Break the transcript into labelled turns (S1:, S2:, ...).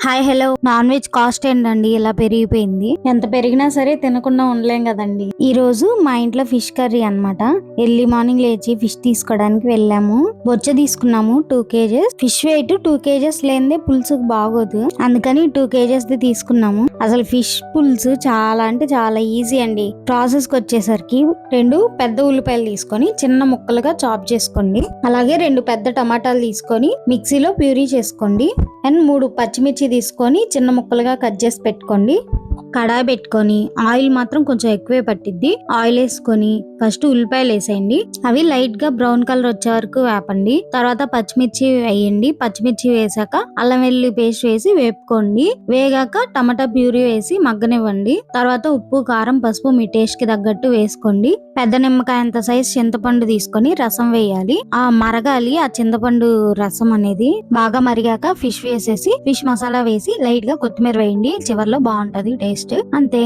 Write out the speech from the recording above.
S1: Hi hello. Non veg cost ఏంటండి ఇలా పెరిగిపోయింది? ఎంత పెరిగినా సరే తినకుండా ఉండలేం కదండి. ఈ రోజు మా ఇంట్లో ఫిష్ కర్రీ అన్నమాట. ఎర్లీ మార్నింగ్ లేచి ఫిష్ తీసుకోవడానికి వెళ్ళాము. బొచ్చ తీసుకున్నాము 2 kgs. ఫిష్ వెయిట్ 2 kgs లేనిదే పులుసుకు బాగోదు, అందుకని 2 kgs ది తీసుకున్నాము. అసలు ఫిష్ పులుసు చాలా అంటే చాలా ఈజీ అండి. ప్రాసెస్ కి వచ్చేసరికి 2 పెద్ద ఉల్లిపాయలు తీసుకొని చిన్న ముక్కలుగా చాప్ చేసుకోండి. అలాగే 2 పెద్ద టమాటాలు తీసుకొని మిక్సీలో ప్యూరీ చేసుకోండి. అండ్ 3 పచ్చిమిర్చి తీసుకొని చిన్న ముక్కలుగా కట్ చేసి పెట్టుకోండి. కడాయి పెట్టుకొని ఆయిల్ మాత్రం కొంచెం ఎక్కువే పట్టిద్ది. ఆయిల్ వేసుకొని ఫస్ట్ ఉల్లిపాయలు వేసేయండి. అవి లైట్ గా బ్రౌన్ కలర్ వచ్చే వరకు వేపండి. తర్వాత పచ్చిమిర్చి వేయండి. పచ్చిమిర్చి వేసాక అల్లం వెల్లుల్లి పేస్ట్ వేసి వేపుకోండి. వేగాక టమాటా ప్యూరీ వేసి మగ్గనివ్వండి. తర్వాత ఉప్పు కారం పసుపు మీ టేస్ట్ కి తగ్గట్టు వేసుకోండి. పెద్ద నిమ్మకాయ అంత సైజ్ చింతపండు తీసుకొని రసం వేయాలి. ఆ మరగాలి ఆ చింతపండు రసం అనేది. బాగా మరిగాక ఫిష్ వేసేసి ఫిష్ మసాలా వేసి లైట్ గా కొత్తిమీర వేయండి. చివర్లో బాగుంటది టేస్ట్. అంతే.